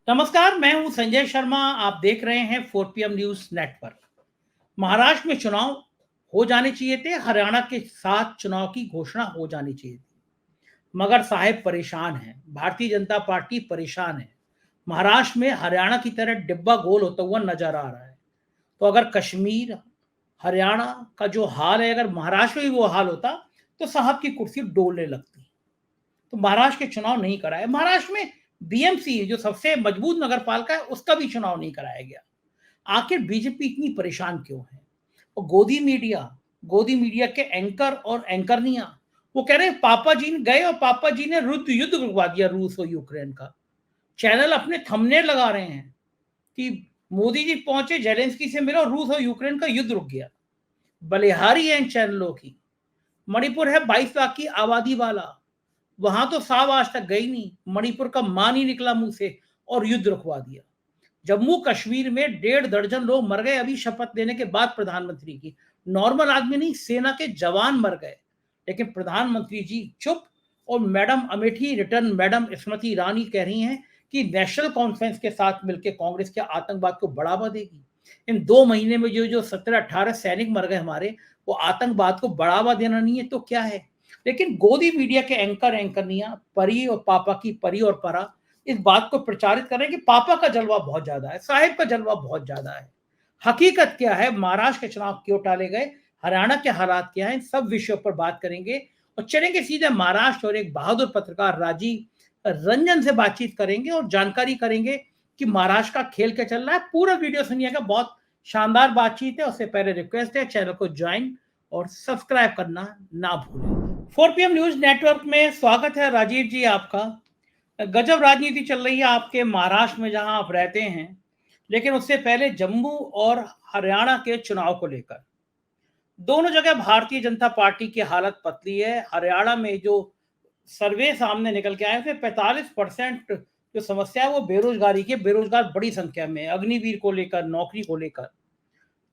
नमस्कार, मैं हूं संजय शर्मा। आप देख रहे हैं 4 PM न्यूज नेटवर्क। महाराष्ट्र में चुनाव हो जाने चाहिए थे, हरियाणा के साथ चुनाव की घोषणा हो जानी चाहिए थी, मगर साहेब परेशान हैं। भारतीय जनता पार्टी परेशान है। महाराष्ट्र में हरियाणा की तरह डिब्बा गोल होता हुआ नजर आ रहा है। तो अगर कश्मीर, हरियाणा का जो हाल है, अगर महाराष्ट्र में भी वो हाल होता तो साहब की कुर्सी डोलने लगती। तो महाराष्ट्र के चुनाव नहीं कराए। महाराष्ट्र में बीएमसी जो सबसे मजबूत नगर पालिका है, उसका भी चुनाव नहीं कराया गया। आखिर बीजेपी इतनी परेशान क्यों है? और गोदी मीडिया के एंकर और एंकरनिया वो कह रहे हैं पापा जी गए और पापा जी ने युद्ध रुकवा दिया रूस और यूक्रेन का। चैनल अपने थंबनेल लगा रहे हैं कि मोदी जी पहुंचे, जेलेंस्की से मिले और रूस और यूक्रेन का युद्ध रुक गया। बलिहारी है इन चैनलों की। मणिपुर है 22 लाख की आबादी वाला, वहां तो साहब आज तक गई नहीं। मणिपुर का मान ही निकला मुंह से और युद्ध रुकवा दिया। जम्मू कश्मीर में 1.5 दर्जन लोग मर गए अभी शपथ लेने के बाद प्रधानमंत्री की। नॉर्मल आदमी नहीं, सेना के जवान मर गए, लेकिन प्रधानमंत्री जी चुप। और madam Amethi return madam Smriti Irani कह रही हैं कि नेशनल कॉन्फ्रेंस के साथ मिलकर कांग्रेस के आतंकवाद को बढ़ावा देगी। इन 2 महीने में जो जो 17-18 सैनिक मर गए हमारे, वो आतंकवाद को बढ़ावा देना नहीं है तो क्या है? लेकिन गोदी मीडिया के एंकरनिया परी और पापा की परी और परा इस बात को प्रचारित कर रहे हैं कि पापा का जलवा बहुत ज्यादा है, साहिब का जलवा बहुत ज्यादा है। हकीकत क्या है? महाराष्ट्र के चुनाव क्यों टाले गए? हरियाणा के हालात क्या है? इन सब विषयों पर बात करेंगे और चलेंगे सीधे महाराष्ट्र और एक बहादुर पत्रकार राजीव रंजन से बातचीत करेंगे और जानकारी करेंगे कि महाराष्ट्र का खेल क्या चल रहा है। पूरा वीडियो सुनिएगा, बहुत शानदार बातचीत है। उससे पहले रिक्वेस्ट है, चैनल को ज्वाइन और सब्सक्राइब करना ना भूलें। 4 PM न्यूज नेटवर्क में स्वागत है राजीव जी आपका। गजब राजनीति चल रही है आपके महाराष्ट्र में जहां आप रहते हैं, लेकिन उससे पहले जम्मू और हरियाणा के चुनाव को लेकर दोनों जगह भारतीय जनता पार्टी की हालत पतली है। हरियाणा में जो सर्वे सामने निकल के आए थे, 45% जो समस्या है वो बेरोजगारी की। बेरोजगार बड़ी संख्या में, अग्निवीर को लेकर, नौकरी को लेकर।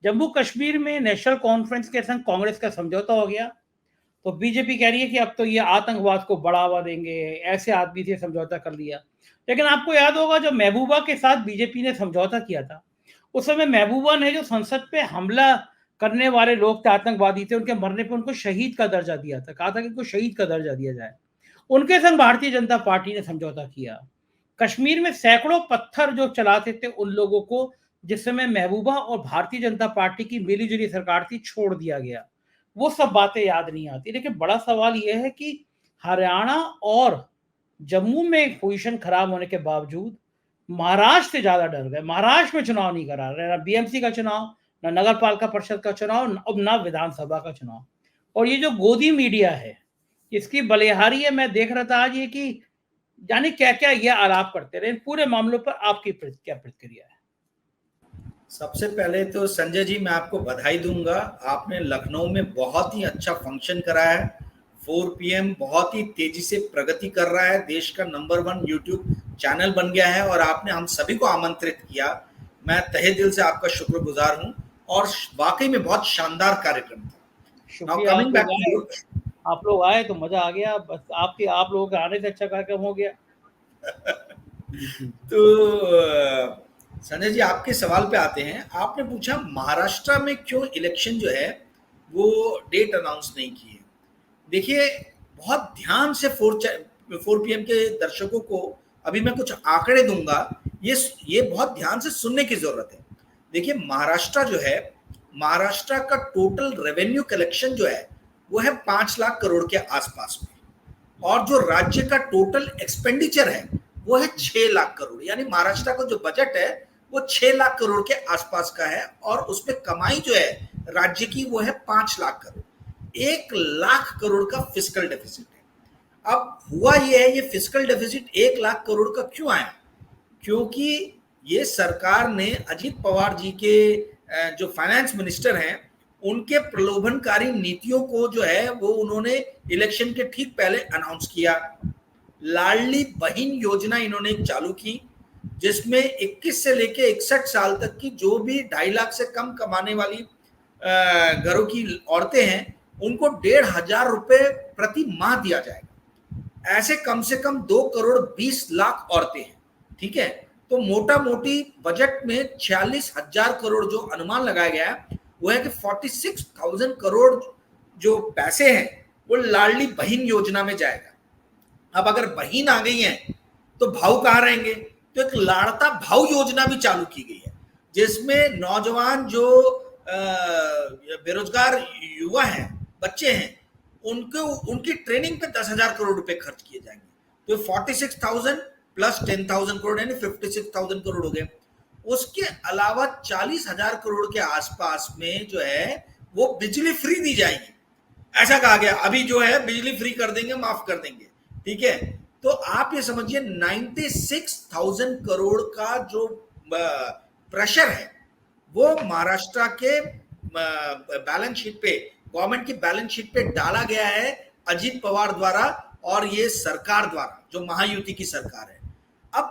जम्मू कश्मीर में नेशनल कॉन्फ्रेंस के संग कांग्रेस का समझौता हो गया, तो बीजेपी कह रही है कि अब तो ये आतंकवाद को बढ़ावा देंगे, ऐसे आदमी से समझौता कर लिया। लेकिन आपको याद होगा जब महबूबा के साथ बीजेपी ने समझौता किया था, उस समय महबूबा ने जो संसद पे हमला करने वाले लोग थे, आतंकवादी थे, उनके मरने पे उनको शहीद का दर्जा दिया था, कहा था कि उनको शहीद का दर्जा दिया जाए। उनके संग भारतीय जनता पार्टी ने समझौता किया। कश्मीर में सैकड़ों पत्थर जो चलाते थे उन लोगों को, जिस समय महबूबा और भारतीय जनता पार्टी की मिलीजुली सरकार थी, छोड़ दिया गया। वो सब बातें याद नहीं आती। लेकिन बड़ा सवाल यह है कि हरियाणा और जम्मू में पोजीशन खराब होने के बावजूद महाराष्ट्र से ज्यादा डर गए। महाराष्ट्र में चुनाव नहीं करा रहे, ना बीएमसी का चुनाव, ना नगर पालिका परिषद का चुनाव, अब ना विधानसभा का चुनाव। और ये जो गोदी मीडिया है, इसकी बलिहारी है। मैं देख रहा था आज ये कि जाने क्या क्या ये आलाप करते रहे। पूरे मामलों पर आपकी क्या प्रतिक्रिया है? सबसे पहले तो संजय जी मैं आपको बधाई दूंगा। आपने लखनऊ में बहुत ही अच्छा फंक्शन करा है। 4 PM बहुत ही तेजी से प्रगति कर रहा है, देश का नंबर 1 यूट्यूब चैनल बन गया है और आपने हम सभी को आमंत्रित किया। मैं तहे दिल से आपका शुक्रगुजार हूं और वाकई में बहुत शानदार कार्यक्रम था। शुक्रिया। आप लोग आए तो मजा आ गया। बस आप लोगों के आने से अच्छा कार्यक्रम हो गया। तो संजय जी आपके सवाल पे आते हैं। आपने पूछा महाराष्ट्र में क्यों इलेक्शन जो है वो डेट अनाउंस नहीं की है। देखिए बहुत ध्यान से 4 PM के दर्शकों को अभी मैं कुछ आंकड़े दूंगा, ये बहुत ध्यान से सुनने की जरूरत है। देखिए महाराष्ट्र जो है, महाराष्ट्र का टोटल रेवेन्यू कलेक्शन जो है वो है 5 लाख करोड़ के आसपास में, और जो राज्य का टोटल एक्सपेंडिचर है वो है 6 लाख करोड़। यानी महाराष्ट्र का जो बजट है वो 6 लाख करोड़ के आसपास का है और उसमें कमाई जो है राज्य की वो है 5 लाख करोड़। 1 लाख करोड़ का फिस्कल डेफिसिट है। अब हुआ ये है, ये फिस्कल डेफिसिट 1 लाख करोड़ का क्यों आया? क्योंकि ये सरकार ने अजीत पवार जी के जो फाइनेंस मिनिस्टर हैं उनके प्रलोभनकारी नीतियों को जो है वो उन्होंने इलेक्शन के ठीक पहले अनाउंस किया। लाडली बहन योजना इन्होंने चालू की, जिसमें 21 से लेके 61 साल तक की जो भी 2.5 लाख से कम कमाने वाली घरों की औरतें हैं उनको 1,500 रुपए प्रति माह दिया जाएगा। ऐसे कम से कम 2 करोड़ 20 लाख औरतें हैं, ठीक है। तो मोटा मोटी बजट में 46,000 करोड़ जो अनुमान लगाया गया है वो है कि 46,000 करोड़ जो पैसे हैं वो लाडली बहन योजना में जाएगा। अब अगर बहन आ गई है तो भाव कहाँ रहेंगे? तो एक लाड़ता भाव योजना भी चालू की गई है, जिसमें नौजवान जो बेरोजगार युवा हैं, बच्चे हैं, उनको उनकी ट्रेनिंग पे 10,000 करोड़ रुपए खर्च किए जाएंगे। तो 46,000 प्लस 10,000 करोड़ यानी 56,000 करोड़ हो गए। उसके अलावा 40,000 करोड़ के आसपास में जो है वो बिजली फ्री दी जाएगी, ऐसा कहा गया। अभी जो है बिजली फ्री कर देंगे, माफ कर देंगे, ठीक है। तो आप ये समझिए 96,000 करोड़ का जो प्रेशर है वो महाराष्ट्र के बैलेंस शीट पे, गवर्नमेंट की बैलेंस शीट पे डाला गया है अजीत पवार द्वारा और ये सरकार द्वारा, जो महायुति की सरकार है। अब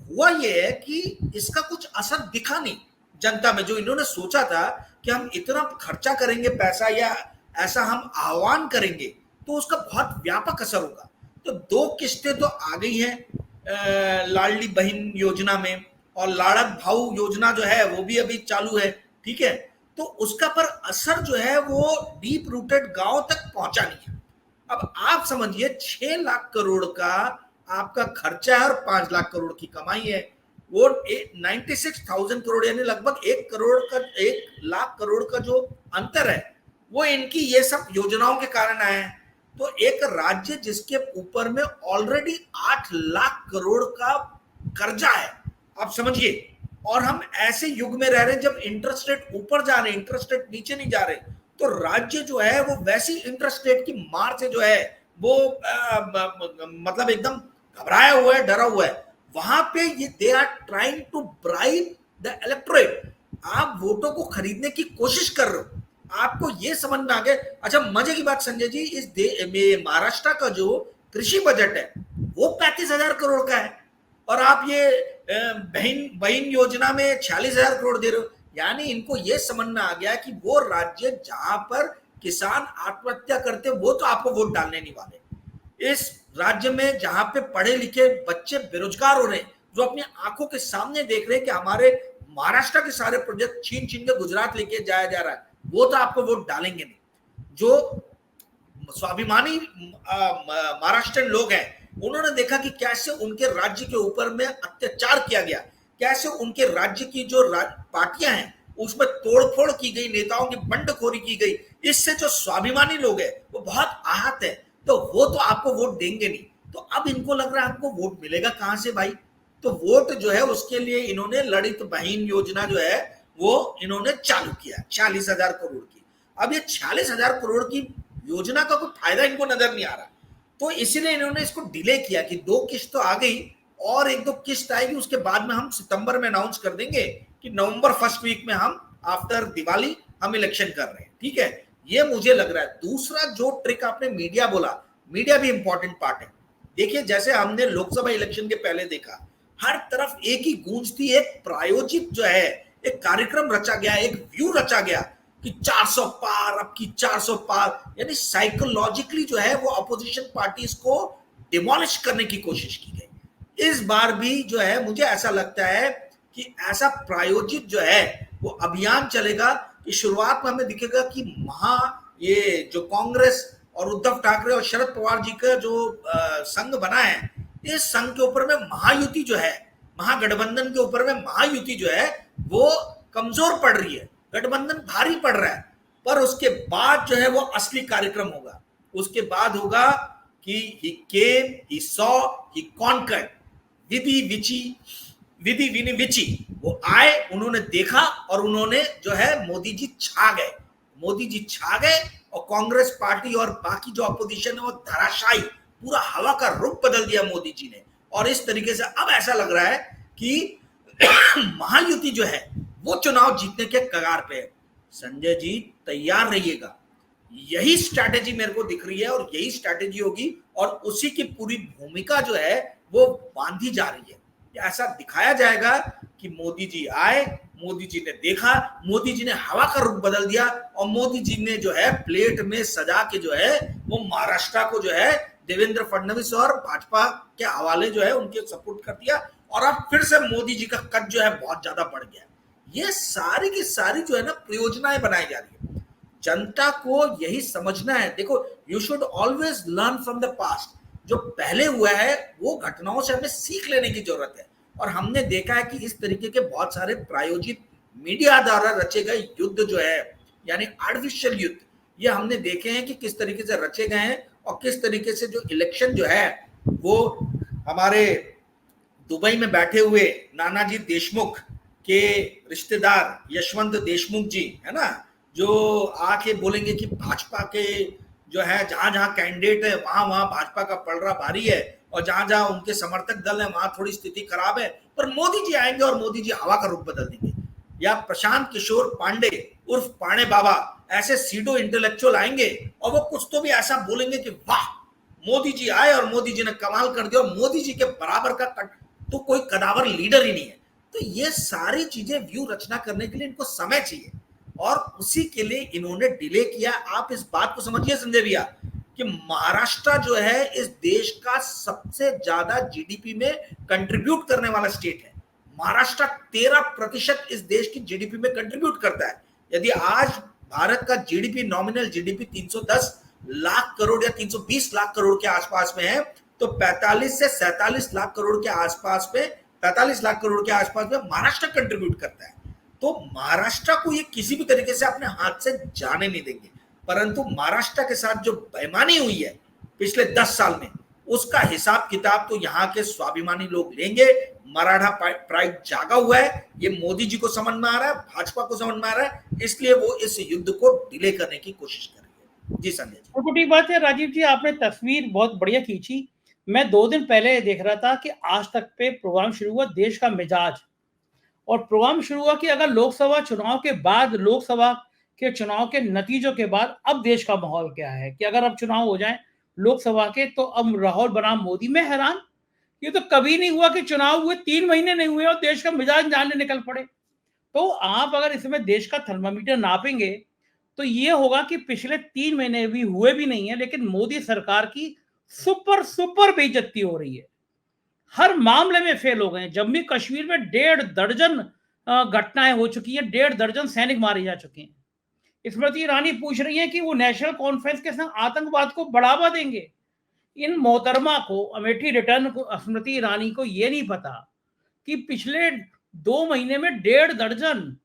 हुआ ये है कि इसका कुछ असर दिखा नहीं जनता में। जो इन्होंने सोचा था कि हम इतना खर्चा करेंगे पैसा या ऐसा हम आह्वान करेंगे तो उसका बहुत व्यापक असर होगा। तो 2 किस्तें तो आ गई हैं लाडली बहन योजना में, और लाड़त भाऊ योजना जो है वो भी अभी चालू है, ठीक है। तो उसका पर असर जो है वो डीप रूटेड गांव तक पहुंचा नहीं है। अब आप समझिए 6 लाख करोड़ का आपका खर्चा है और 5 लाख करोड़ की कमाई है। वो 96,000 करोड़ यानी लगभग 1 लाख करोड़ का जो अंतर है वो इनकी ये सब योजनाओं के कारण आया है। तो एक राज्य जिसके ऊपर में ऑलरेडी 8 लाख करोड़ का कर्जा है, आप समझिए, और हम ऐसे युग में रह रहे हैं जब इंटरेस्ट रेट ऊपर जा रहे हैं, इंटरेस्ट रेट नीचे नहीं जा रहे, तो राज्य जो है वो वैसी इंटरेस्ट रेट की मार से जो है वो मतलब एकदम घबराया हुआ है, डरा हुआ है। वहां पे ये they are trying to bribe the electorate. आप वोटों को खरीदने की कोशिश कर रहे हो, आपको ये समझ में आ गया। अच्छा, मजे की बात संजय जी, इस महाराष्ट्र का जो कृषि बजट है वो 35,000 करोड़ का है, और आप ये बहन योजना में 46,000 करोड़ दे रहे हो। यानी इनको ये समझ में आ गया कि वो राज्य जहां पर किसान आत्महत्या करते वो तो आपको वोट डालने नहीं वाले। इस राज्य में जहां पे पढ़े लिखे बच्चे बेरोजगार हो रहे हैं, जो अपनी आंखों के सामने देख रहे हैं कि हमारे महाराष्ट्र के सारे प्रोजेक्ट छीन छीन के गुजरात लेके जाया जा रहा है, वो तो आपको वोट डालेंगे नहीं। जो स्वाभिमानी महाराष्ट्रियन लोग हैं, उन्होंने देखा कि कैसे उनके राज्य के ऊपर में अत्याचार किया गया, कैसे उनके राज्य की जो पार्टियां हैं उसमें तोड़फोड़ की गई, नेताओं की बंडखोरी की गई। इससे जो स्वाभिमानी लोग हैं वो बहुत आहत है, तो वो तो आपको वोट देंगे नहीं। तो अब इनको लग रहा है आपको वोट मिलेगा कहां से भाई? तो वोट जो है उसके लिए इन्होंने ललित बहन योजना जो है वो इन्होंने चालू किया 46,000 करोड़ की। अब ये 46,000 करोड़ की योजना का कोई फायदा इनको नजर नहीं आ रहा, तो इसीलिए इन्होंने इसको डिले किया कि 2 किस्त तो आ गई और 1-2 किस्त आएगी, उसके बाद में हम सितंबर में अनाउंस कर देंगे कि नवंबर फर्स्ट वीक में हम आफ्टर दिवाली हम इलेक्शन कर रहे हैं, ठीक है। ये मुझे लग रहा है। दूसरा जो ट्रिक आपने मीडिया बोला, मीडिया भी इंपॉर्टेंट पार्ट है। देखिए, जैसे हमने लोकसभा इलेक्शन के पहले देखा, हर तरफ एक ही गूंज थी, एक प्रायोजित जो है एक कार्यक्रम रचा गया, एक व्यू रचा गया कि 400 पार, अब की 400 पार, यानी साइकोलॉजिकली जो है वो अपोजिशन पार्टीज को डिमोलिश करने की कोशिश की गई। इस बार भी जो है मुझे ऐसा लगता है कि ऐसा प्रायोजित जो है वो अभियान चलेगा कि शुरुआत में हमें दिखेगा कि ये जो कांग्रेस और उद्धव ठाकरे और शरद पवार जी का जो संघ बना है, इस संघ के ऊपर में महायुति जो है, महागठबंधन के ऊपर में महायुति जो है वो कमजोर पड़ रही है, गठबंधन भारी पड़ रहा है। पर उसके बाद जो है वो असली कार्यक्रम होगा। उसके बाद होगा कि he came, he saw, he conquered, विधि विनि विची। वो आए, उन्होंने देखा और उन्होंने जो है मोदी जी छा गए, मोदी जी छा गए, और कांग्रेस पार्टी और बाकी जो अपोजिशन है वो धराशायी, पूरा हवा का रुख बदल दिया मोदी जी ने। और इस तरीके से अब ऐसा लग रहा है कि महायुति जो है वो चुनाव जीतने के कगार पे है। संजय जी तैयार रहिएगा, यही स्ट्रैटेजी मेरे को दिख रही है और यही स्ट्रैटेजी होगी, और उसी की पूरी भूमिका जो है वो बांधी जा रही है। ऐसा दिखाया जाएगा कि मोदी जी आए, मोदी जी ने देखा, मोदी जी ने हवा का रुख बदल दिया, और मोदी जी ने जो है प्लेट में सजा के जो है वो महाराष्ट्र को जो है देवेंद्र फडणवीस और भाजपा के हवाले जो है उनके सपोर्ट कर दिया, और अब फिर से मोदी जी का कद जो है बहुत ज्यादा बढ़ गया। ये सारी की सारी जो है ना परियोजनाएं बनाई जा रही है। जनता को यही समझना है, देखो you should always learn from the past. जो पहले हुआ है वो घटनाओं से हमें सीख लेने की जरूरत है। और हमने देखा है कि इस तरीके के बहुत सारे प्रायोजित मीडिया द्वारा रचे गए युद्ध जो है, यानी आर्टिफिशियल युद्ध, ये हमने देखे हैं कि किस तरीके से रचे गए हैं और किस तरीके से जो इलेक्शन जो है वो हमारे दुबई में बैठे हुए नानाजी देशमुख के रिश्तेदार यशवंत देशमुख जी है ना, जो आके बोलेंगे कि भाजपा के जो है जहां जहां कैंडिडेट है वहां वहां भाजपा का पलड़ा भारी है, और जहां जहां उनके समर्थक दल है वहां थोड़ी स्थिति खराब है, पर मोदी जी आएंगे और मोदी जी हवा का रुख बदल देंगे। या प्रशांत किशोर पांडे उर्फ पाणे बाबा, ऐसे सीडो इंटेलेक्चुअल आएंगे और वो कुछ तो भी ऐसा बोलेंगे कि वाह मोदी जी आए और मोदी जी ने कमाल कर दिया, और मोदी जी के बराबर का तो कोई कदावर लीडर ही नहीं है। तो ये सारी चीजें व्यू रचना करने के लिए इनको समय चाहिए, और उसी के लिए इन्होंने डिले किया। आप इस बात को समझिए संजय भैया कि महाराष्ट्र जो है इस देश का सबसे ज्यादा जीडीपी में कंट्रीब्यूट करने वाला स्टेट है। महाराष्ट्र 13% इस देश की जीडीपी में कंट्रीब्यूट करता है। यदि आज भारत का GDP, nominal GDP 310 lakh crore या 320 लाख करोड़ के आसपास में है, तो 45 से 47 लाख करोड़ के आसपास में, 45 लाख करोड़ के आसपास में महाराष्ट्र कंट्रीब्यूट करता है। तो महाराष्ट्र को ये किसी भी तरीके से अपने हाथ से जाने नहीं देंगे। परंतु महाराष्ट्र के साथ जो बेईमानी हुई है पिछले 10 साल में, उसका हिसाब किताब तो यहाँ के स्वाभिमानी लोग लेंगे। मराठा प्राइड जागा हुआ है, ये मोदी जी को समझ में आ रहा है, भाजपा को समझ में आ रहा है, इसलिए वो इस युद्ध को डिले करने की कोशिश कर रही है। जी संजय जी। छोटी बात है राजीव जी, आपने तस्वीर बहुत बढ़िया खींची। मैं 2 दिन पहले देख रहा था कि आज तक पे प्रोग्राम शुरू हुआ देश का मिजाज, और प्रोग्राम शुरू हुआ कि अगर लोकसभा चुनाव के बाद, लोकसभा के चुनाव के नतीजों के बाद अब देश का माहौल क्या है, कि अगर अब चुनाव हो जाए लोकसभा के तो अब राहुल बनाम मोदी। मैं हैरान, ये तो कभी नहीं हुआ कि चुनाव हुए 3 महीने नहीं हुए और देश का मिजाज जानने निकल पड़े। तो आप अगर इसमें देश का थर्मामीटर नापेंगे तो ये होगा कि पिछले 3 महीने भी हुए भी नहीं है, लेकिन मोदी सरकार की सुपर सुपर बेइज्जती हो रही है। हर मामले में फेल हो गए हैं। जम्मू कश्मीर में 1.5 दर्जन घटनाएं हो चुकी हैं, 1.5 दर्जन सैनिक मारे जा चुके हैं। स्मृति ईरानी पूछ रही है कि वो नेशनल कॉन्फ्रेंस के संग आतंकवाद को बढ़ावा देंगे। इन मोहतरमा को, अमेठी रिटर्न को, स्मृति ईरानी को ये नहीं पता कि पिछले 2 महीने में 1.5 दर्जन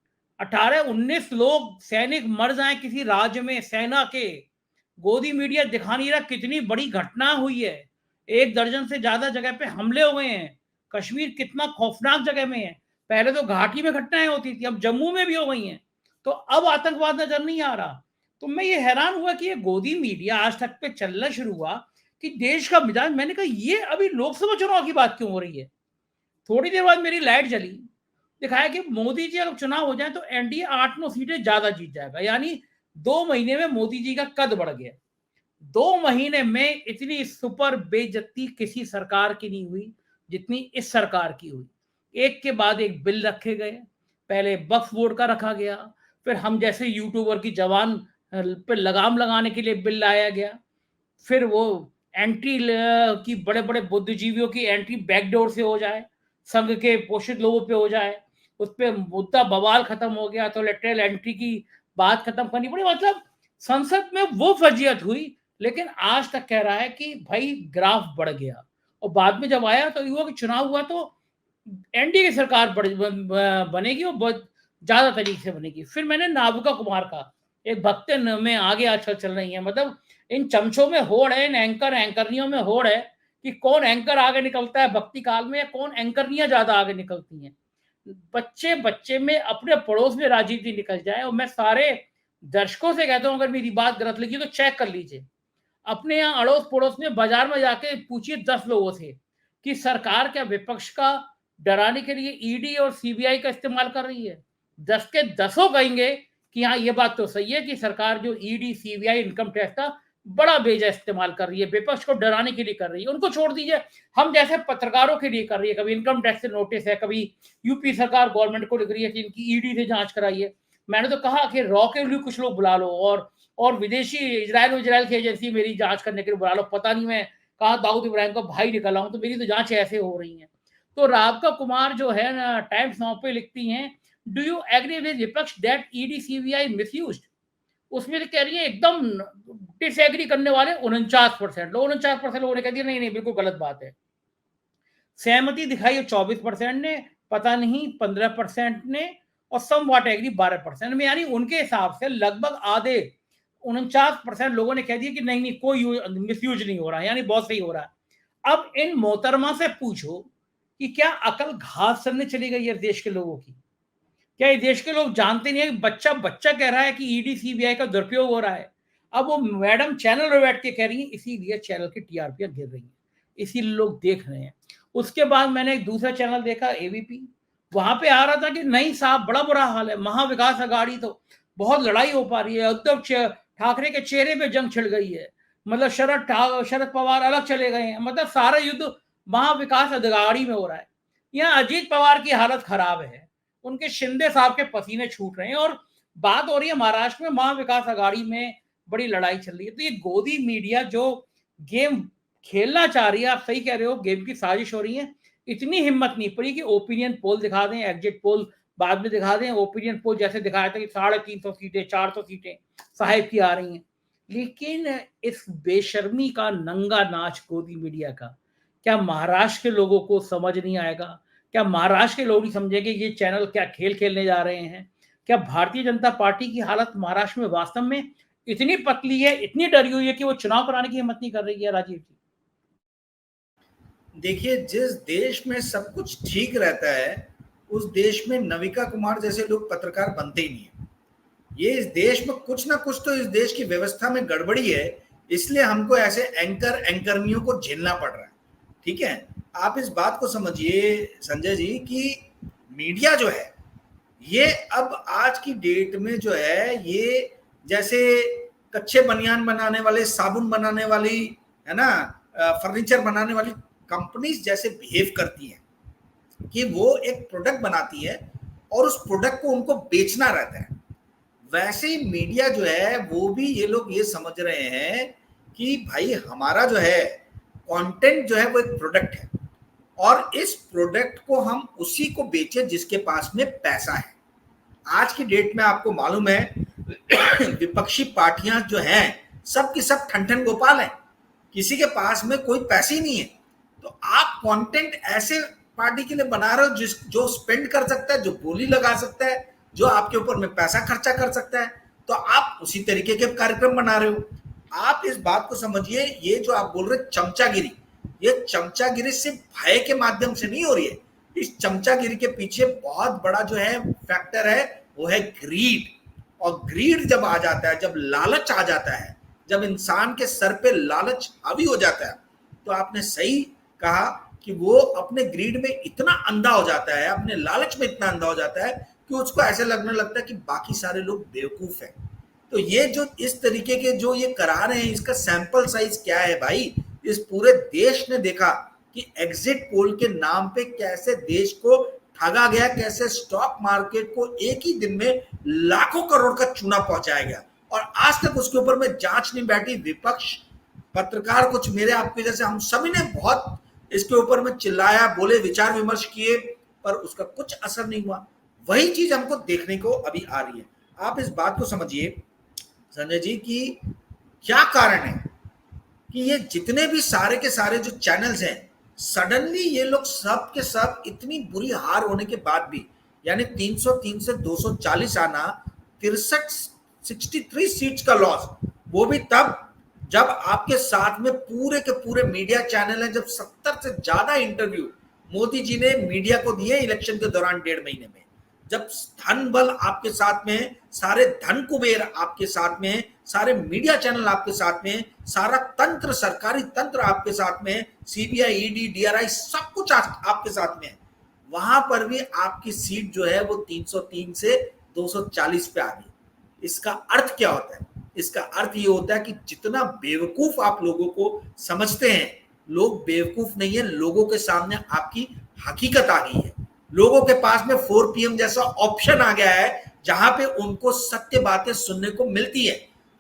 18-19 लोग सैनिक मर जाएं किसी राज्य में, सेना के। गोदी मीडिया दिखा नहीं रहा कितनी बड़ी घटना हुई है। 1 दर्जन से ज्यादा जगह पे हमले हुए हैं। कश्मीर कितना खौफनाक जगह में है। पहले तो घाटी में घटनाएं होती थी, अब जम्मू में भी हो गई हैं। तो अब आतंकवाद नजर नहीं आ रहा। तो मैं ये हैरान हुआ कि ये गोदी मीडिया आज तक पे चलना शुरू हुआ कि देश का मिजाज। मैंने कहा ये अभी लोकसभा चुनाव की बात क्यों हो रही है। थोड़ी देर बाद मेरी लाइट जली, दिखाया कि मोदी जी अगर चुनाव हो जाए तो एनडीए 8-9 सीटें ज्यादा जीत जाएगा। यानी 2 महीने में मोदी जी का कद बढ़ गया। 2 महीने में इतनी सुपर बेइज्जती किसी सरकार की नहीं हुई जितनी इस सरकार की हुई। एक के बाद एक बिल रखे गए। पहले वक्फ बोर्ड का रखा गया, फिर हम जैसे यूट्यूबर की जवान पे लगाम लगाने के लिए बिल लाया गया, फिर वो एंट्री की बड़े बड़े बुद्धिजीवियों की एंट्री बैकडोर से हो जाए, संघ के पोषित लोगों पे हो जाए, उस पर मुद्दा बवाल खत्म हो गया तो लेटरल एंट्री की बात खत्म करनी पड़ी। मतलब संसद में वो फर्जियत हुई, लेकिन आज तक कह रहा है कि भाई ग्राफ बढ़ गया। और बाद में जब आया तो युवा कि चुनाव हुआ तो एनडीए की सरकार बनेगी और बहुत ज्यादा तरीके से बनेगी। फिर मैंने नाबुका कुमार का एक भक्त में आगे आजकल चल रही है। मतलब इन चमचों में होड़ है, इन एंकरनियों में होड़ है कि कौन एंकर आगे निकलता है भक्ति काल में, या कौन एंकरनियां ज्यादा आगे निकलती हैं। बच्चे बच्चे में अपने पड़ोस में राजनीति निकल जाए। और मैं सारे दर्शकों से कहता हूं अगर मेरी बात गलत लगी तो चेक कर लीजिए। अपने यहाँ अड़ोस पड़ोस में बाजार में जाके पूछिए 10 लोगों से कि सरकार क्या विपक्ष का डराने के लिए ईडी और सीबीआई का इस्तेमाल कर रही है। 10 के 10 कहेंगे कि हाँ ये बात तो सही है कि सरकार जो ईडी सीबीआई इनकम टैक्स का बड़ा बेजा इस्तेमाल कर रही है, विपक्ष को डराने के लिए कर रही है। उनको छोड़ दीजिए, हम जैसे पत्रकारों के लिए कर रही है। कभी इनकम टैक्स से नोटिस है, कभी यूपी सरकार गवर्नमेंट को लिख रही है कि इनकी ईडी से जांच कराइए। मैंने तो कहा कि रॉ के लिए कुछ लोग बुला लो, और विदेशी इजराइल की एजेंसी मेरी जांच करने के लिए बुला लो। पता नहीं मैं कहा दाऊद इब्राहिम का भाई निकला हूं, तो मेरी तो जांच ऐसे हो रही है। तो राधिका कुमार जो है ना टाइम्स नाउ पे लिखती हैं, डू यू एग्री विद विपक्ष दैट ईडी सीबीआई मिसयूज्ड? उसमें से कह रही है एकदम डिसएग्री करने वाले 49% लोग, 49% लोगों ने कह दिया नहीं नहीं बिल्कुल गलत बात है। सहमति दिखाई 24% ने, पता नहीं 15% ने, और सम वाट एग्री 12% में। यानी उनके हिसाब से लगभग आधे 49% लोगों ने कह दिया कि नहीं नहीं कोई मिसयूज नहीं हो रहा है, यानी बहुत सही हो रहा है। अब इन मोहतरमा से पूछो कि क्या अकल घास चरने चली गई है देश के लोगों की? क्या ये देश के लोग जानते नहीं है कि बच्चा बच्चा कह रहा है कि ईडी सीबीआई का दुरुपयोग हो रहा है? अब वो मैडम चैनल पर बैठ के कह रही है, इसीलिए चैनल की टीआरपी गिर रही है, इसीलिए लोग देख रहे हैं। उसके बाद मैंने एक दूसरा चैनल देखा एबीपी, वहां पे आ रहा था कि नहीं साहब बड़ा बुरा हाल है, महाविकास अघाड़ी तो बहुत लड़ाई हो पा रही है, उद्धव ठाकरे के चेहरे पे जंग छिड़ गई है, मतलब शरद पवार अलग चले गए हैं, मतलब सारा युद्ध महाविकास अघाड़ी में हो रहा है। यहाँ अजीत पवार की हालत खराब है, उनके शिंदे साहब के पसीने छूट रहे हैं, और बात हो रही है महाराष्ट्र में महाविकास अघाड़ी में बड़ी लड़ाई चल रही है। तो ये गोदी मीडिया जो गेम खेलना चाह रही है, आप सही कह रहे हो, गेम की साजिश हो रही है। इतनी हिम्मत नहीं पड़ी कि ओपिनियन पोल दिखा दें, एग्जिट पोल बाद में दिखा दें। ओपिनियन पोल जैसे दिखाया था कि 350 सीटें 400 सीटें साहिब की आ रही हैं, लेकिन इस बेशर्मी का नंगा नाच गोदी मीडिया का क्या महाराष्ट्र के लोगों को समझ नहीं आएगा? क्या महाराष्ट्र के लोग नहीं समझेंगे ये चैनल क्या खेल खेलने जा रहे हैं? क्या भारतीय जनता पार्टी की हालत महाराष्ट्र में वास्तव में इतनी पतली है, इतनी डरी हुई है कि वो चुनाव कराने की हिम्मत नहीं कर रही है? राजीव जी, देखिए, जिस देश में सब कुछ ठीक रहता है उस देश में नविका कुमार जैसे लोग पत्रकार बनते ही नहीं है। ये इस देश में कुछ ना कुछ तो इस देश की व्यवस्था में गड़बड़ी है, इसलिए हमको ऐसे एंकरनियों को झेलना पड़ रहा है। ठीक है, आप इस बात को समझिए संजय जी कि मीडिया जो है ये अब आज की डेट में जो है ये जैसे कच्चे बनियान बनाने वाले, साबुन बनाने वाली, है ना, फर्नीचर बनाने वाली कंपनीज जैसे बिहेव करती हैं कि वो एक प्रोडक्ट बनाती है और उस प्रोडक्ट को उनको बेचना रहता है। वैसे ही मीडिया जो है वो भी ये लोग ये समझ रहे हैं कि भाई हमारा जो है कंटेंट जो है वो एक प्रोडक्ट है और इस प्रोडक्ट को हम उसी को बेचें जिसके पास में पैसा है। आज की डेट में आपको मालूम है विपक्षी पार्टियां जो हैं सब की सब ठन गोपाल हैं, किसी के पास में कोई पैसे ही नहीं है। तो आप कंटेंट ऐसे पार्टी के लिए बना रहे हो जो स्पेंड कर सकता है, जो बोली लगा सकता है, जो आपके ऊपर में पैसा खर्चा कर सकता है, तो आप उसी तरीके के कार्यक्रम बना रहे हो। आप इस बात को समझिए, ये जो आप बोल रहे चमचागिरी, ये चमचागिरी सिर्फ भय के माध्यम से नहीं हो रही है। इस चमचागिरी के पीछे बहुत बड़ा जो है फैक्टर है वो है ग्रीड। और ग्रीड जब आ जाता है, जब लालच आ जाता है, जब इंसान के सर पे लालच हावी हो जाता है, तो आपने सही कहा कि वो अपने ग्रीड में इतना अंधा हो जाता है, अपने लालच में इतना अंधा हो जाता है कि उसको ऐसे लगने लगता है कि बाकी सारे लोग बेवकूफ हैं। तो ये जो इस तरीके के जो ये करा रहे हैं, इसका सैंपल साइज क्या है भाई? इस पूरे देश ने देखा कि एग्जिट पोल के नाम पे कैसे देश को ठगा गया, कैसे स्टॉक मार्केट को एक ही दिन में लाखों करोड़ का चूना पहुंचाया गया और आज तक उसके ऊपर में जांच नहीं बैठी। विपक्ष, पत्रकार, कुछ मेरे आपके जैसे हम सभी ने बहुत इसके ऊपर में चिल्लाया, बोले, विचार विमर्श किए, पर उसका कुछ असर नहीं हुआ। वही चीज हमको देखने को अभी आ रही है। आप इस बात को समझिए संजय जी कि क्या कारण है कि ये जितने भी सारे के सारे जो चैनल्स हैं, सडनली ये लोग सब के सब इतनी बुरी हार होने के बाद भी, यानी 303 से 240 आना, 63 सीट्स का लॉस, वो भी तब जब आपके साथ में पूरे के पूरे मीडिया चैनल हैं, जब 70 से ज्यादा इंटरव्यू मोदी जी ने मीडिया को दिए इलेक्शन के दौरान 1.5 महीने में, जब धन बल आपके साथ में, सारे धन कुबेर आपके साथ में, सारे मीडिया चैनल आपके साथ में, सारा तंत्र, सरकारी तंत्र आपके साथ में, सीबीआई, ईडी, डीआरआई, सब कुछ आपके साथ में है, वहां पर भी आपकी सीट जो है वो 303 से 240 पे आ गई। इसका अर्थ क्या होता है? इसका अर्थ ये होता है कि जितना बेवकूफ आप लोगों को समझते हैं, लोग बेवकूफ नहीं है, लोगों के सामने आपकी हकीकत आ गई है। लोगों के पास में 4 PM जैसा ऑप्शन आ गया है जहां पे उनको सत्य बातें सुनने को मिलती है,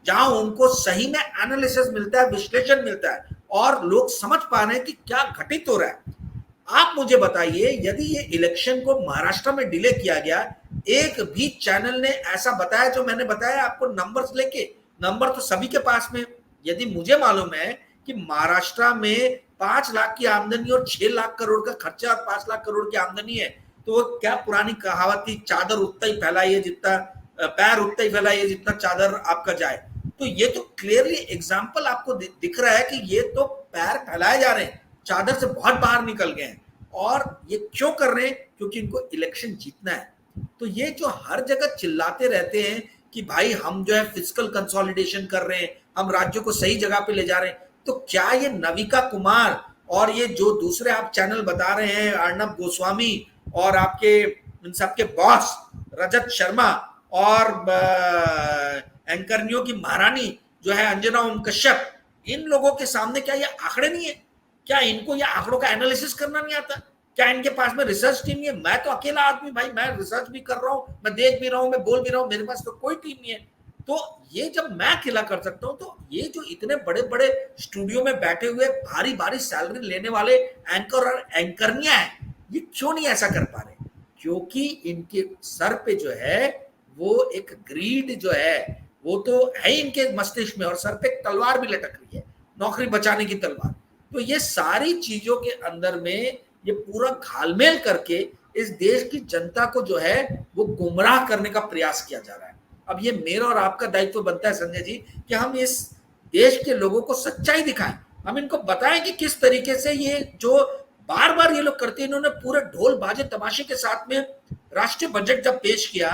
जहां उनको सही में एनालिसिस मिलता है, विश्लेषण मिलता है और लोग समझ पा रहे हैं कि क्या घटित हो रहा है। आप मुझे बताइए, यदि ये इलेक्शन को महाराष्ट्र में डिले किया गया, एक भी चैनल ने ऐसा बताया जो मैंने बताया आपको नंबर्स लेके? नंबर तो सभी के पास में। यदि मुझे मालूम है कि महाराष्ट्र में 5 लाख की आमदनी और 6 लाख करोड़ का खर्चा और 5 लाख करोड़ की आमदनी है, तो वो क्या पुरानी कहावत थी, चादर उतना ही फैलाइए जितना पैर उतना ही फैलाइए जितना चादर आपका जाए। तो ये तो क्लियरली एग्जाम्पल आपको दिख रहा है कि ये तो पैर फैलाए जा रहे हैं, चादर से बहुत बाहर निकल गए हैं। और ये क्यों कर रहे हैं? क्योंकि इनको इलेक्शन जीतना है। तो ये जो हर जगह चिल्लाते रहते हैं कि भाई हम जो है फिजिकल कंसोलिडेशन कर रहे हैं, हम राज्यों को सही जगह पे ले जा रहे हैं, तो क्या ये नविका कुमार और ये जो दूसरे आप चैनल बता रहे हैं, अर्णब गोस्वामी और आपके इन सबके बॉस रजत शर्मा और एंकरनियों की महारानी जो है अंजना ओम कश्यप, इन लोगों के सामने क्या ये आंकड़े नहीं है? क्या इनको ये आंकड़ों का एनालिसिस करना नहीं आता? क्या इनके पास में रिसर्च टीम नहीं है? मैं तो अकेला आदमी भाई, मैं रिसर्च भी कर रहा हूँ, मैं देख भी रहा हूँ, मैं बोल भी रहा हूँ, मेरे पास तो कोई टीम नहीं है। तो ये जब मैं अकेला कर सकता हूँ, तो ये जो इतने बड़े बड़े स्टूडियो में बैठे हुए भारी भारी सैलरी लेने वाले एंकर और एंकरनियां हैं, ये क्यों नहीं ऐसा कर पा रहे? क्योंकि इनके सर पे जो है वो एक ग्रीड जो है वो तो है इनके मस्तिष्क में, और सर पे तलवार भी लटक रही है, नौकरी बचाने की तलवार। तो ये सारी चीजों के अंदर में ये पूरा घालमेल करके इस देश की जनता को जो है वो गुमराह करने का प्रयास किया जा रहा है। अब ये मेरा और आपका दायित्व बनता है संजय जी कि हम इस देश के लोगों को सच्चाई दिखाएं, हम इनको बताएं कि किस तरीके से ये जो बार बार ये लोग करते हैं। इन्होंने पूरे ढोल बाजे तमाशे के साथ में राष्ट्रीय बजट जब पेश किया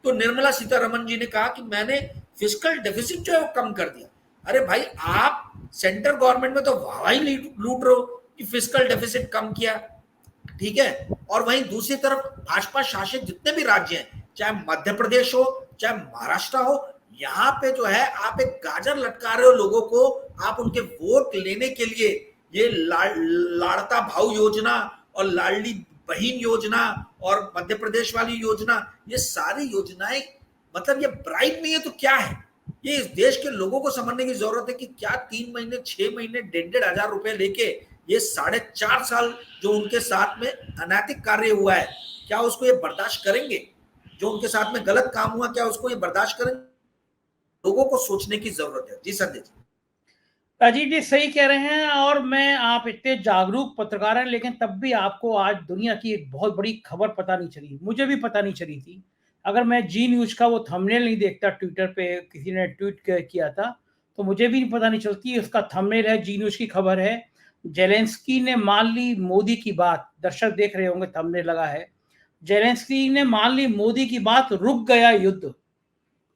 तो निर्मला सीतारमण जी ने कहा कि मैंने फिस्कल डेफिसिट जो है वो कम कर दिया। अरे भाई, आप सेंट्रल गवर्नमेंट में तो वाहवाही लूट रहे हो कि फिस्कल डेफिसिट कम किया, ठीक है, और वहीं दूसरी तरफ भाजपा शासित जितने भी राज्य हैं, चाहे मध्य प्रदेश हो चाहे महाराष्ट्र हो, यहाँ पे जो है आप एक गाजर लटका रहे हो लोगों को, आप उनके वोट लेने के लिए ये लाड़ता भाऊ योजना और लाडली बहन योजना और मध्य प्रदेश वाली योजना, ये सारी योजनाएं मतलब ये ब्राइब नहीं है तो क्या है? ये इस देश के लोगों को समझने की जरूरत है कि क्या 3 महीने 6 महीने 1,500 हजार रुपए लेके ये 4.5 साल जो उनके साथ में अनैतिक कार्य हुआ है, क्या उसको ये बर्दाश्त करेंगे? जो उनके साथ में गलत काम हुआ, क्या उसको ये बर्दाश्त करेंगे? लोगों को सोचने की जरूरत है। जी संजय जी। अजीत जी सही कह रहे हैं, और मैं, आप इतने जागरूक पत्रकार हैं, लेकिन तब भी आपको आज दुनिया की एक बहुत बड़ी खबर पता नहीं चली। मुझे भी पता नहीं चली थी। अगर मैं जी न्यूज का वो थंबनेल नहीं देखता, ट्विटर पे किसी ने ट्वीट किया था, तो मुझे भी पता नहीं चलती। उसका थंबनेल है, जी न्यूज की खबर है, जेलेंस्की ने मान ली मोदी की बात। दर्शक देख रहे होंगे, थंबनेल लगा है, जेलेंस्की ने मान ली मोदी की बात, रुक गया युद्ध,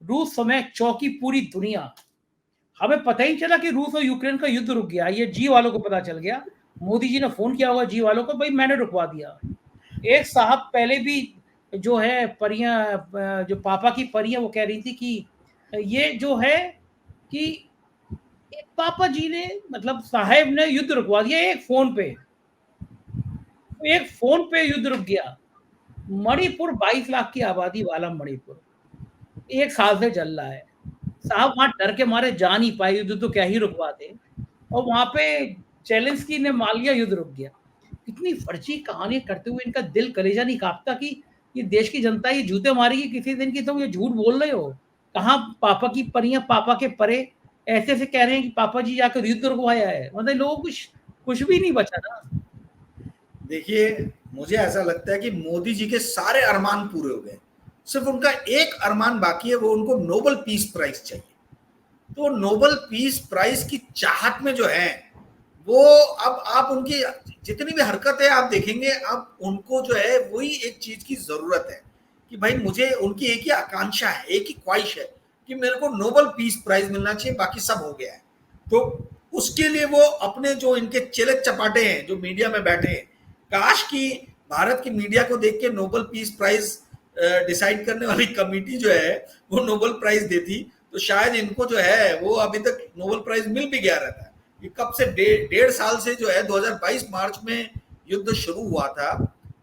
रूस समेत चौंकी पूरी दुनिया। हमें पता ही चला कि रूस और यूक्रेन का युद्ध रुक गया, ये जी वालों को पता चल गया। मोदी जी ने फोन किया होगा जी वालों को, भाई मैंने रुकवा दिया। एक साहब पहले भी जो है परियां, जो पापा की परियां, वो कह रही थी कि ये जो है कि एक पापा जी ने, मतलब साहेब ने युद्ध रुकवा दिया एक फोन पे। एक फोन पे युद्ध रुक गया। मणिपुर 22 लाख की आबादी वाला मणिपुर 1 साल से जल रहा है। साहब वहां डर के मारे जा नहीं पाए, युद्ध तो क्या ही रुकवा दे, और वहां पे जेलेंस्की ने मान लिया, युद्ध रुक गया। इतनी फर्जी कहानी करते हुए इनका दिल कलेजा नहीं कांपता कि ये देश की जनता ये जूते मारेगी किसी दिन की, तुम ये झूठ बोल रहे हो। कहाँ पापा की परियां, पापा के परे ऐसे से कह रहे हैं कि पापा जी जाकर युद्ध रुकवाया है। मतलब लोगों को कुछ भी नहीं बचा ना। देखिए, मुझे ऐसा लगता है कि मोदी जी के सारे अरमान पूरे हो गए, सिर्फ उनका एक अरमान बाकी है, वो उनको नोबेल पीस प्राइज चाहिए। तो नोबेल पीस प्राइज की चाहत में जो है वो, अब आप उनकी जितनी भी हरकत है आप देखेंगे, अब उनको जो है वही एक चीज की जरूरत है कि भाई मुझे, उनकी एक ही आकांक्षा है, एक ही ख्वाहिश है कि मेरे को नोबेल पीस प्राइज मिलना चाहिए, बाकी सब हो गया है। तो उसके लिए वो अपने जो इनके चेले चपाटे हैं जो मीडिया में बैठे हैं, काश की भारत की मीडिया को देख के नोबेल पीस प्राइज डिसाइड करने वाली कमेटी जो है वो नोबेल प्राइज देती, तो शायद इनको जो है वो अभी तक नोबेल प्राइज मिल भी गया रहता है। ये कब से 1.5 साल से जो है 2022 मार्च में युद्ध शुरू हुआ था,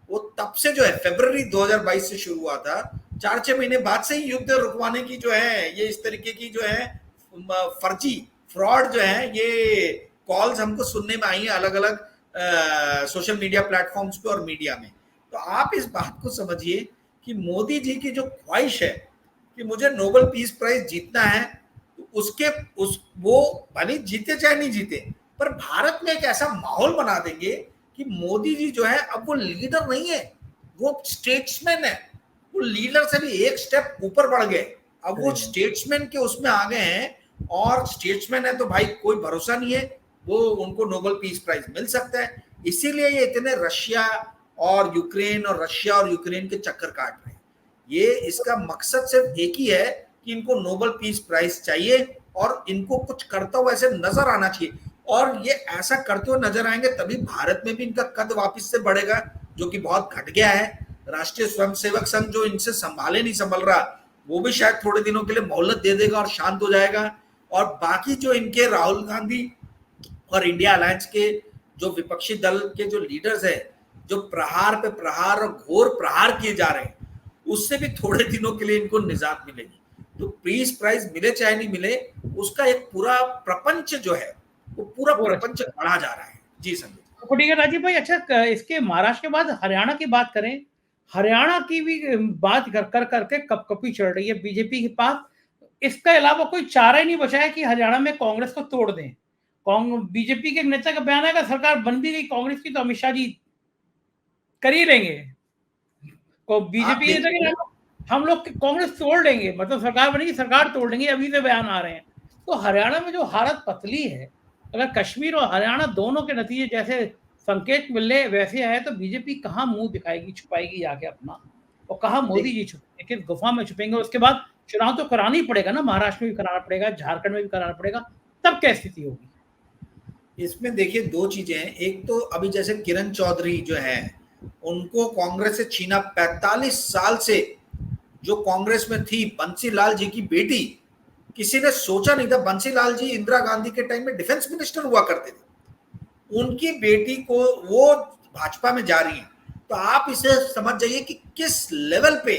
वो तब से जो है फरवरी 2022 से शुरू हुआ था, 4-6 महीने बाद से ही युद्ध रुकवाने की जो है ये इस तरीके की जो है फर्जी फ्रॉड जो है ये कॉल्स हमको सुनने में आई है अलग अलग सोशल मीडिया प्लेटफॉर्म्स पे और मीडिया में। तो आप इस बात को समझिए कि मोदी जी की जो ख्वाहिश है कि मुझे नोबेल पीस प्राइज जीतना है, तो उसके उस वो भले जीते चाहे नहीं जीते, पर भारत में एक ऐसा माहौल बना देंगे कि मोदी जी जो है अब वो लीडर नहीं है, वो स्टेट्समैन है। वो लीडर से भी एक स्टेप ऊपर बढ़ गए, अब वो स्टेट्समैन के उसमें आ गए हैं। और स्टेट्समैन है तो भाई कोई भरोसा नहीं है, वो उनको नोबेल पीस प्राइज मिल सकता है। इसीलिए ये इतने रशिया और यूक्रेन के चक्कर काट रहे हैं। ये इसका मकसद सिर्फ एक ही है कि इनको नोबेल पीस प्राइज चाहिए और इनको कुछ करता हुआ ऐसे नजर आना चाहिए। और ये ऐसा करते हुए नजर आएंगे तभी भारत में भी इनका कद वापस से बढ़ेगा, जो कि बहुत घट गया है। राष्ट्रीय स्वयंसेवक संघ जो इनसे संभाले नहीं संभल रहा, वो भी शायद थोड़े दिनों के लिए मोहलत दे देगा और शांत हो जाएगा। और बाकी जो इनके राहुल गांधी और इंडिया अलायंस के जो विपक्षी दल के जो लीडर्स है, जो प्रहार पे प्रहार और घोर प्रहार किए जा रहे हैं, उससे भी थोड़े दिनों के लिए इनको निजात मिलेगी। तो पीस प्राइज मिले चाहे नहीं मिले, उसका एक पूरा प्रपंच जो है वो पूरा प्रपंच बढ़ा जा रहा है। जी संजय। तो ठीक है राजीव भाई, अच्छा इसके महाराष्ट्र के बाद हरियाणा की बात करें। हरियाणा की भी बात कर करके कपकपी चढ़ रही है बीजेपी के पास। इसके अलावा कोई चारा ही नहीं बचा है कि हरियाणा में कांग्रेस को तोड़ दें। बीजेपी के नेता का बयान है कि सरकार बन भी गई कांग्रेस की तो अमित शाह जी कर ही लेंगे। बीजेपी के नेता हम लोग कांग्रेस तोड़ देंगे, मतलब सरकार बनेगी सरकार तोड़ देंगे, अभी से बयान आ रहे हैं। तो हरियाणा में जो हालत पतली है, अगर कश्मीर और हरियाणा दोनों के नतीजे जैसे संकेत मिल रहे वैसे है तो बीजेपी कहाँ मुंह दिखाएगी, छुपाएगी आगे अपना, और कहाँ मोदी जी छुपेंगे, किस गुफा में छुपेंगे। उसके बाद चुनाव तो कराना ही पड़ेगा ना, महाराष्ट्र में भी कराना पड़ेगा, झारखंड में भी कराना पड़ेगा, तब क्या स्थिति होगी। इसमें देखिए दो चीजें हैं। एक तो अभी जैसे किरण चौधरी जो है, उनको कांग्रेस से छीना, 45 साल से जो कांग्रेस में थी, बंसीलाल जी की बेटी, किसी ने सोचा नहीं था। बंसीलाल जी इंदिरा गांधी के टाइम में डिफेंस मिनिस्टर हुआ करते थे, उनकी बेटी को वो भाजपा में जा रही है। तो आप इसे समझ जाइए कि किस लेवल पे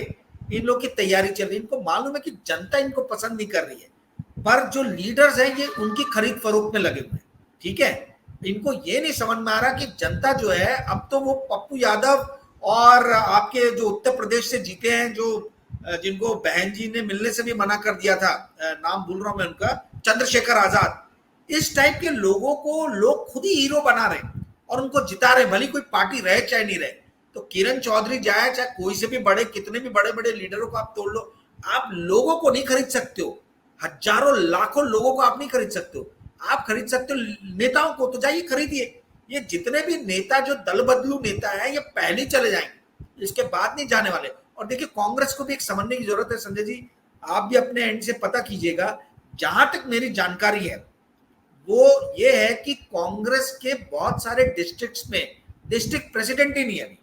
इन लोग की तैयारी चल रही है। इनको मालूम है कि जनता इनको पसंद नहीं कर रही है, पर जो लीडर्स हैं ये उनकी खरीद फरोख्त में लगे हुए हैं। ठीक है, इनको ये नहीं समझ में आ रहा कि जनता जो है, अब तो वो पप्पू यादव और आपके जो उत्तर प्रदेश से जीते हैं, जो जिनको बहन जी ने मिलने से भी मना कर दिया था, नाम भूल रहा हूं मैं उनका, चंद्रशेखर आजाद, इस टाइप के लोगों को लोग खुद ही हीरो बना रहे और उनको जिता रहे, भले कोई पार्टी रहे चाहे नहीं रहे। तो किरण चौधरी जाए चाहे कोई से भी बड़े, कितने भी बड़े बड़े लीडरों को आप तोड़ लो, आप लोगों को नहीं खरीद सकते हो। हजारों लाखों लोगों को आप नहीं खरीद सकते हो। आप खरीद सकते हो नेताओं को, तो जाइए खरीदिए। ये जितने भी नेता जो दल बदलू नेता है, ये पहले चले जाएंगे, इसके बाद नहीं जाने वाले। और देखिए कांग्रेस को भी एक समझने की जरूरत है संजय जी, आप भी अपने एंड से पता कीजिएगा। जहां तक मेरी जानकारी है वो ये है कि कांग्रेस के बहुत सारे डिस्ट्रिक्ट्स में डिस्ट्रिक्ट प्रेसिडेंट ही नहीं है।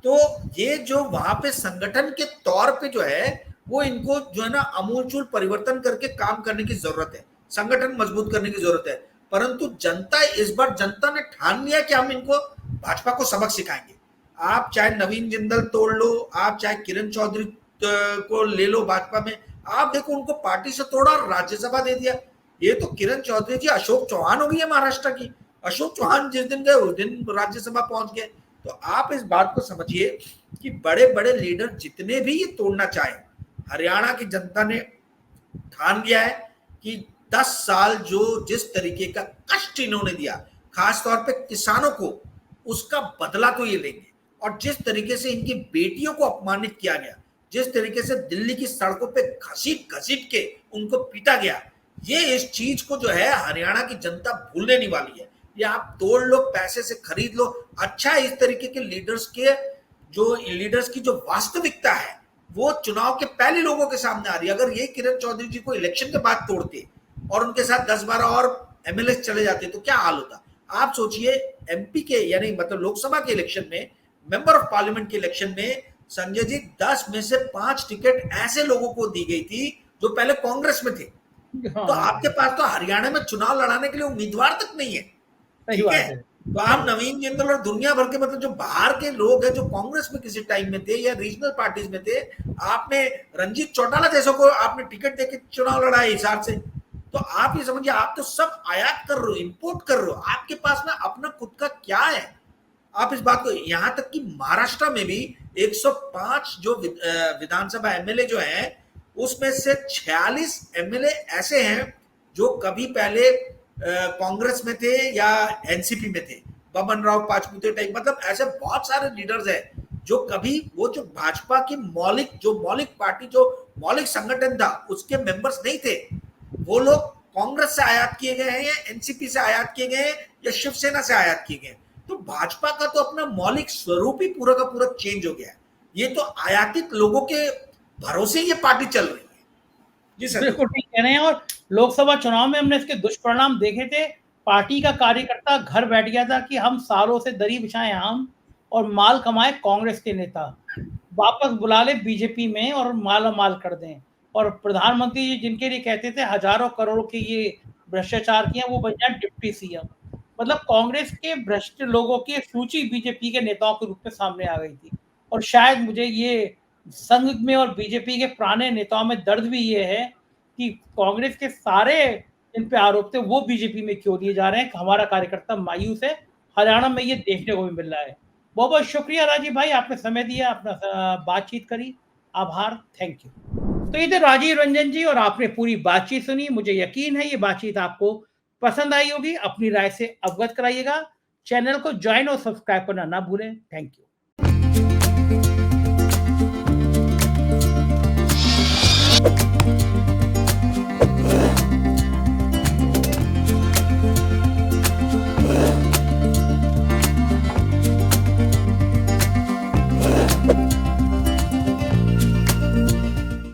तो ये जो वहां पे संगठन के तौर पे जो है, वो इनको जो है ना अमूलचूल परिवर्तन करके काम करने की जरूरत है, संगठन मजबूत करने की जरूरत है। परंतु जनता, इस बार जनता ने ठान लिया कि हम इनको भाजपा को सबक सिखाएंगे। आप चाहे नवीन जिंदल तोड़ लो, आप चाहे किरण चौधरी को ले लो भाजपा में, आप देखो उनको पार्टी से तोड़ा और राज्यसभा दे दिया। ये तो किरण चौधरी जी अशोक चौहान हो गई है महाराष्ट्र की। अशोक चौहान जिस दिन गए उस दिन राज्यसभा पहुंच गए। तो आप इस बात को समझिए कि बड़े बड़े लीडर जितने भी ये तोड़ना चाहे, हरियाणा की जनता ने ठान लिया है कि 10 साल जो जिस तरीके का कष्ट इन्होंने दिया, खासतौर पे किसानों को, उसका बदला तो ये लेंगे। और जिस तरीके से इनकी बेटियों को अपमानित किया गया, जिस तरीके से दिल्ली की सड़कों पे घसीट घसीट के उनको पीटा गया, ये इस चीज को जो है हरियाणा की जनता भूलने नहीं वाली है। ये आप तोड़ लो, पैसे से खरीद लो। अच्छा, इस तरीके के लीडर्स की जो वास्तविकता है वो चुनाव के पहले लोगों के सामने आ रही है। अगर ये किरण चौधरी जी को इलेक्शन के बाद तोड़ते और उनके साथ 10-12 और एमएलए चले जाते तो क्या हाल होता। आप सोचिए, एमपी के यानी मतलब लोकसभा के इलेक्शन में, मेंबर ऑफ पार्लियामेंट के इलेक्शन में संजय जी 10 में से 5 टिकट ऐसे लोगों को दी गई थी जो पहले कांग्रेस में थे। तो आपके पास तो हरियाणा में चुनाव लड़ाने के लिए उम्मीदवार तक नहीं है। ठीक है, तो आप नवीन जिंदल और दुनिया भर के मतलब जो बाहर के लोग हैं जो कांग्रेस में किसी टाइम में थे या रीजनल पार्टीज में थे, आपने रंजीत चौटाला जैसों को आपने टिकट देके चुनाव लड़ा है हिसार से। तो आप ये समझिए, आप तो सब आयात कर रहे हो, इंपोर्ट कर रहे हो, आपके पास ना अपना खुद का क्या है? आप इस बात को, यहां तक कि महाराष्ट्र में भी 105 जो विधानसभा एमएलए जो है, उसमें से 46 एमएलए ऐसे हैं जो कभी पहले कांग्रेस में थे या एनसीपी में थे, बमन राव पाचपुते टाइप, मतलब ऐसे बहुत सारे लीडर्स हैं जो कभी वो जो भाजपा की मौलिक पार्टी, जो मौलिक संगठन था, उसके मेंबर्स नहीं थे। वो लोग कांग्रेस से आयात किए गए हैं या एनसीपी से आयात किए गए हैं या शिवसेना से आयात किए गए। तो भाजपा का तो अपना मौलिक स्वरूप ही पूरा का पूरा चेंज हो गया है। ये तो आयातित लोगों के भरोसे ये पार्टी चल रही है। जी सर, बिल्कुल ठीक कह रहे हैं। और लोकसभा चुनाव में हमने इसके दुष्परिणाम देखे थे। पार्टी का कार्यकर्ता घर बैठ गया था कि हम सालों से दरी बिछाएं हम, और माल कमाए कांग्रेस के नेता, वापस बुला ले बीजेपी में और मालामाल कर दें। और प्रधानमंत्री जी जिनके लिए कहते थे हजारों करोड़ के ये भ्रष्टाचार किया, वो बन जाए डिप्टी सीएम। मतलब कांग्रेस के भ्रष्ट लोगों की एक सूची बीजेपी के नेताओं के रूप में सामने आ गई थी। और शायद मुझे ये संघ में और बीजेपी के पुराने नेताओं में दर्द भी ये है कि कांग्रेस के सारे इन पे आरोप थे वो बीजेपी में क्यों दिए जा रहे हैं। हमारा कार्यकर्ता मायूस है। हरियाणा में ये देखने को भी मिल रहा है। बहुत बहुत शुक्रिया राजीव भाई, आपने समय दिया, अपना बातचीत करी। आभार, थैंक यू। तो ये थे राजीव रंजन जी, और आपने पूरी बातचीत सुनी। मुझे यकीन है ये बातचीत आपको पसंद आई होगी। अपनी राय से अवगत कराइएगा। चैनल को ज्वाइन और सब्सक्राइब करना ना भूलें। Thank you.